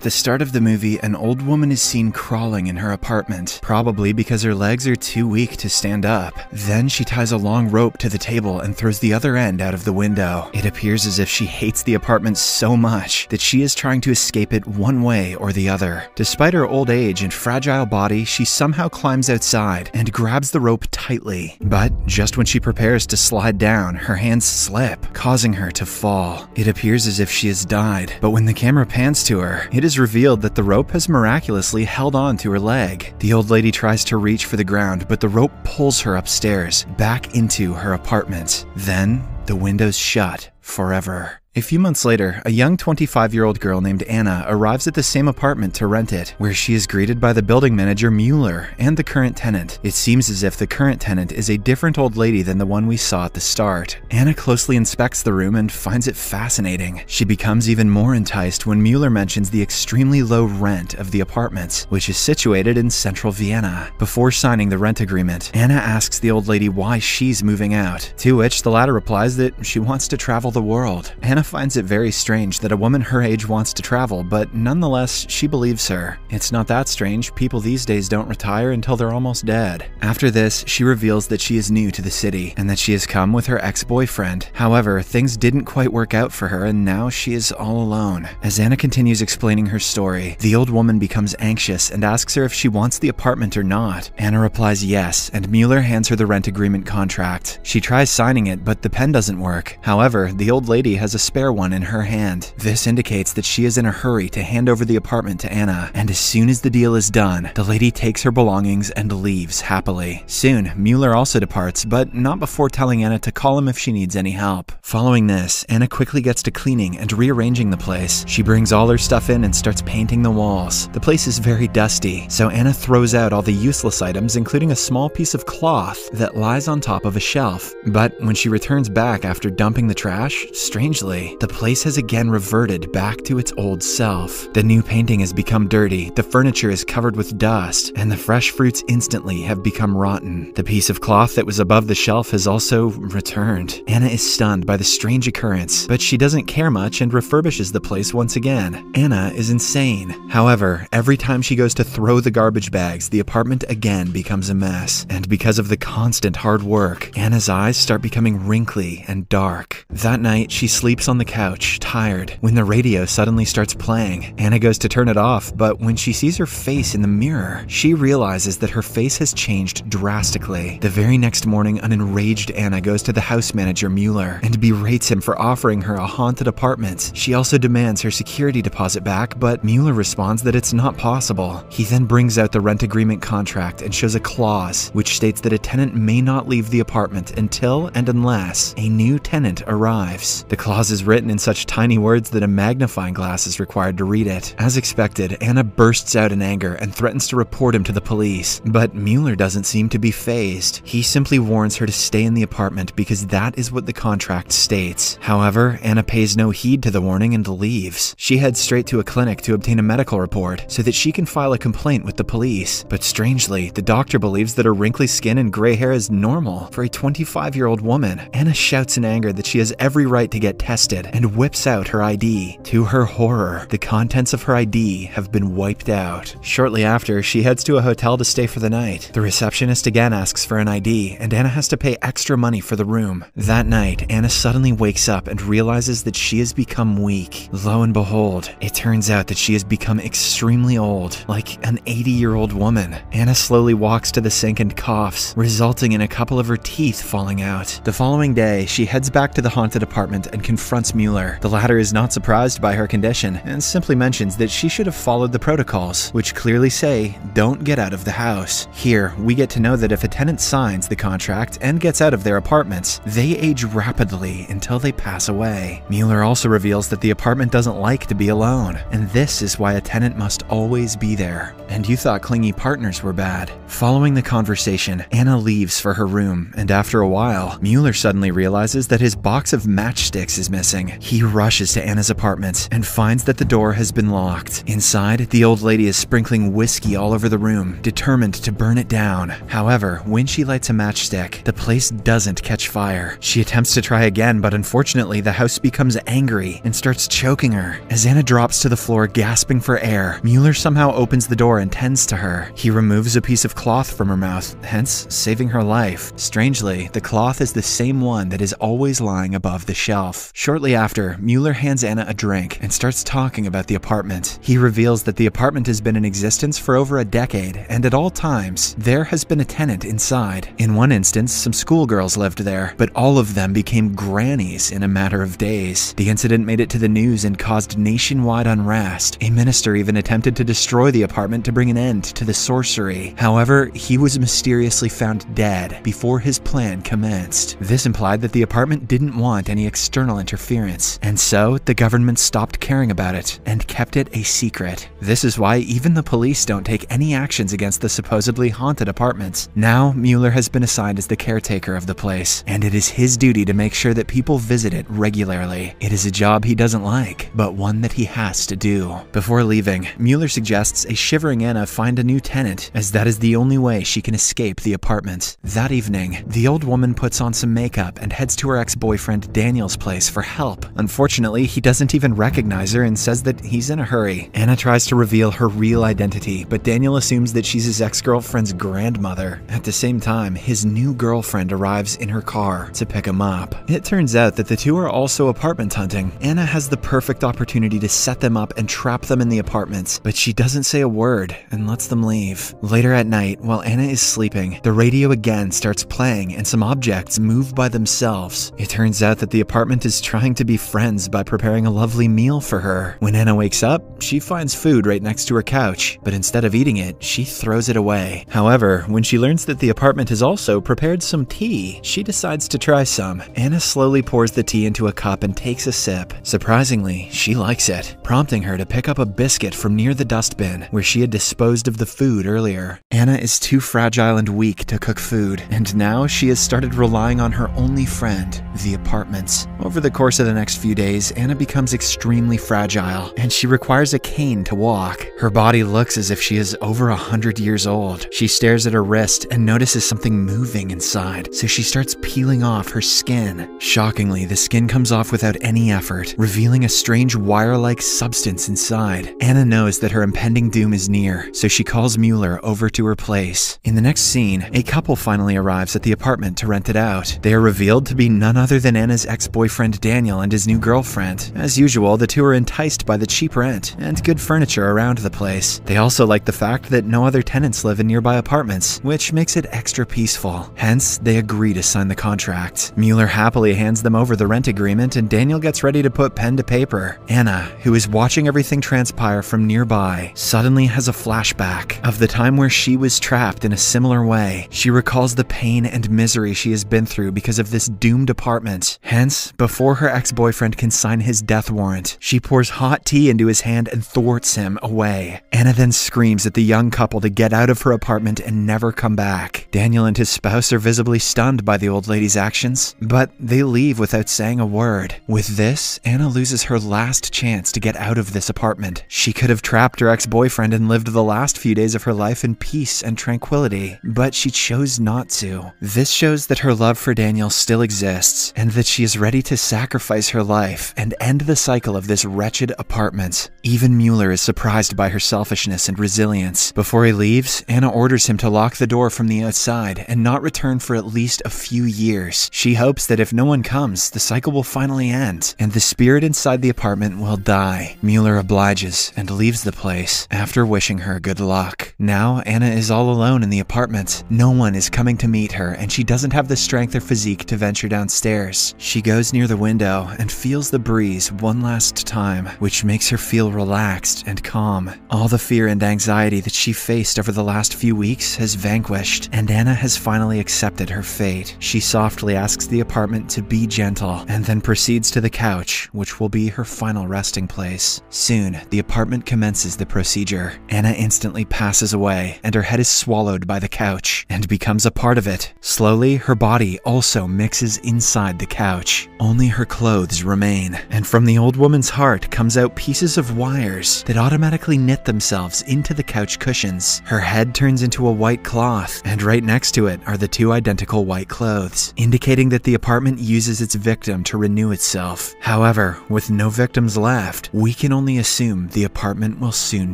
At the start of the movie, an old woman is seen crawling in her apartment, probably because her legs are too weak to stand up. Then she ties a long rope to the table and throws the other end out of the window. It appears as if she hates the apartment so much that she is trying to escape it one way or the other. Despite her old age and fragile body, she somehow climbs outside and grabs the rope tightly. But just when she prepares to slide down, her hands slip, causing her to fall. It appears as if she has died, but when the camera pans to her, it is revealed that the rope has miraculously held on to her leg. The old lady tries to reach for the ground, but the rope pulls her upstairs, back into her apartment. Then, the windows shut forever. A few months later, a young 25-year-old girl named Anna arrives at the same apartment to rent it, where she is greeted by the building manager Mueller and the current tenant. It seems as if the current tenant is a different old lady than the one we saw at the start. Anna closely inspects the room and finds it fascinating. She becomes even more enticed when Mueller mentions the extremely low rent of the apartment, which is situated in central Vienna. Before signing the rent agreement, Anna asks the old lady why she's moving out, to which the latter replies that she wants to travel the world. Anna finds it very strange that a woman her age wants to travel, but nonetheless, she believes her. It's not that strange, people these days don't retire until they're almost dead. After this, she reveals that she is new to the city, and that she has come with her ex-boyfriend. However, things didn't quite work out for her, and now she is all alone. As Anna continues explaining her story, the old woman becomes anxious and asks her if she wants the apartment or not. Anna replies yes, and Mueller hands her the rent agreement contract. She tries signing it, but the pen doesn't work. However, the old lady has a spare one in her hand. This indicates that she is in a hurry to hand over the apartment to Anna, and as soon as the deal is done, the lady takes her belongings and leaves happily. Soon, Mueller also departs, but not before telling Anna to call him if she needs any help. Following this, Anna quickly gets to cleaning and rearranging the place. She brings all her stuff in and starts painting the walls. The place is very dusty, so Anna throws out all the useless items, including a small piece of cloth that lies on top of a shelf. But when she returns back after dumping the trash, strangely, the place has again reverted back to its old self. The new painting has become dirty, the furniture is covered with dust, and the fresh fruits instantly have become rotten. The piece of cloth that was above the shelf has also returned. Anna is stunned by the strange occurrence, but she doesn't care much and refurbishes the place once again. Anna is insane. However, every time she goes to throw the garbage bags, the apartment again becomes a mess. And because of the constant hard work, Anna's eyes start becoming wrinkly and dark. That night, she sleeps on the couch, tired, when the radio suddenly starts playing. Anna goes to turn it off, but when she sees her face in the mirror, she realizes that her face has changed drastically. The very next morning, an enraged Anna goes to the house manager Mueller and berates him for offering her a haunted apartment. She also demands her security deposit back, but Mueller responds that it's not possible. He then brings out the rent agreement contract and shows a clause which states that a tenant may not leave the apartment until and unless a new tenant arrives. The clause is written in such tiny words that a magnifying glass is required to read it. As expected, Anna bursts out in anger and threatens to report him to the police, but Mueller doesn't seem to be fazed. He simply warns her to stay in the apartment because that is what the contract states. However, Anna pays no heed to the warning and leaves. She heads straight to a clinic to obtain a medical report so that she can file a complaint with the police. But strangely, the doctor believes that her wrinkly skin and gray hair is normal for a 25-year-old woman. Anna shouts in anger that she has every right to get tested and whips out her ID. To her horror, the contents of her ID have been wiped out. Shortly after, she heads to a hotel to stay for the night. The receptionist again asks for an ID, and Anna has to pay extra money for the room. That night, Anna suddenly wakes up and realizes that she has become weak. Lo and behold, it turns out that she has become extremely old, like an 80-year-old woman. Anna slowly walks to the sink and coughs, resulting in a couple of her teeth falling out. The following day, she heads back to the haunted apartment and confronts Mueller. The latter is not surprised by her condition and simply mentions that she should have followed the protocols, which clearly say, don't get out of the house. Here, we get to know that if a tenant signs the contract and gets out of their apartments, they age rapidly until they pass away. Mueller also reveals that the apartment doesn't like to be alone, and this is why a tenant must always be there. And you thought clingy partners were bad. Following the conversation, Anna leaves for her room, and after a while, Mueller suddenly realizes that his box of matchsticks is missing. missing. He rushes to Anna's apartment and finds that the door has been locked. Inside, the old lady is sprinkling whiskey all over the room, determined to burn it down. However, when she lights a matchstick, the place doesn't catch fire. She attempts to try again, but unfortunately the house becomes angry and starts choking her. As Anna drops to the floor gasping for air, Mueller somehow opens the door and tends to her. He removes a piece of cloth from her mouth, hence saving her life. Strangely, the cloth is the same one that is always lying above the shelf. Shortly after, Mueller hands Anna a drink and starts talking about the apartment. He reveals that the apartment has been in existence for over a decade, and at all times, there has been a tenant inside. In one instance, some schoolgirls lived there, but all of them became grannies in a matter of days. The incident made it to the news and caused nationwide unrest. A minister even attempted to destroy the apartment to bring an end to the sorcery. However, he was mysteriously found dead before his plan commenced. This implied that the apartment didn't want any external interference, and so the government stopped caring about it and kept it a secret. This is why even the police don't take any actions against the supposedly haunted apartments. Now, Mueller has been assigned as the caretaker of the place, and it is his duty to make sure that people visit it regularly. It is a job he doesn't like, but one that he has to do. Before leaving, Mueller suggests a shivering Anna find a new tenant, as that is the only way she can escape the apartment. That evening, the old woman puts on some makeup and heads to her ex-boyfriend Daniel's place for help. Unfortunately, he doesn't even recognize her and says that he's in a hurry. Anna tries to reveal her real identity, but Daniel assumes that she's his ex-girlfriend's grandmother. At the same time, his new girlfriend arrives in her car to pick him up. It turns out that the two are also apartment hunting. Anna has the perfect opportunity to set them up and trap them in the apartments, but she doesn't say a word and lets them leave. Later at night, while Anna is sleeping, the radio again starts playing and some objects move by themselves. It turns out that the apartment is trying to be friends by preparing a lovely meal for her. When Anna wakes up, she finds food right next to her couch, but instead of eating it, she throws it away. However, when she learns that the apartment has also prepared some tea, she decides to try some. Anna slowly pours the tea into a cup and takes a sip. Surprisingly, she likes it, prompting her to pick up a biscuit from near the dustbin where she had disposed of the food earlier. Anna is too fragile and weak to cook food, and now she has started relying on her only friend, the apartments. Over the course of the next few days, Anna becomes extremely fragile, and she requires a cane to walk. Her body looks as if she is over 100 years old. She stares at her wrist and notices something moving inside, so she starts peeling off her skin. Shockingly, the skin comes off without any effort, revealing a strange wire-like substance inside. Anna knows that her impending doom is near, so she calls Mueller over to her place. In the next scene, a couple finally arrives at the apartment to rent it out. They are revealed to be none other than Anna's ex-boyfriend Daniel and his new girlfriend. As usual, the two are enticed by the cheap rent and good furniture around the place. They also like the fact that no other tenants live in nearby apartments, which makes it extra peaceful. Hence, they agree to sign the contract. Mueller happily hands them over the rent agreement, and Daniel gets ready to put pen to paper. Anna, who is watching everything transpire from nearby, suddenly has a flashback of the time where she was trapped in a similar way. She recalls the pain and misery she has been through because of this doomed apartment. Hence, before her ex-boyfriend can sign his death warrant, she pours hot tea into his hand and thwarts him away. Anna then screams at the young couple to get out of her apartment and never come back. Daniel and his spouse are visibly stunned by the old lady's actions, but they leave without saying a word. With this, Anna loses her last chance to get out of this apartment. She could have trapped her ex-boyfriend and lived the last few days of her life in peace and tranquility, but she chose not to. This shows that her love for Daniel still exists, and that she is ready to sacrifice her life and end the cycle of this wretched apartment. Even Mueller is surprised by her selfishness and resilience. Before he leaves, Anna orders him to lock the door from the outside and not return for at least a few years. She hopes that if no one comes, the cycle will finally end, and the spirit inside the apartment will die. Mueller obliges and leaves the place after wishing her good luck. Now, Anna is all alone in the apartment. No one is coming to meet her, and she doesn't have the strength or physique to venture downstairs. She goes near the window and feels the breeze one last time, which makes her feel relaxed and calm. All the fear and anxiety that she faced over the last few weeks has vanquished, and Anna has finally accepted her fate. She softly asks the apartment to be gentle, and then proceeds to the couch, which will be her final resting place. Soon, the apartment commences the procedure. Anna instantly passes away, and her head is swallowed by the couch, and becomes a part of it. Slowly, her body also mixes inside the couch. Only her clothes remain. And from the old woman's heart comes out pieces of wires that automatically knit themselves into the couch cushions. Her head turns into a white cloth, and right next to it are the two identical white clothes, indicating that the apartment uses its victim to renew itself. However, with no victims left, we can only assume the apartment will soon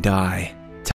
die.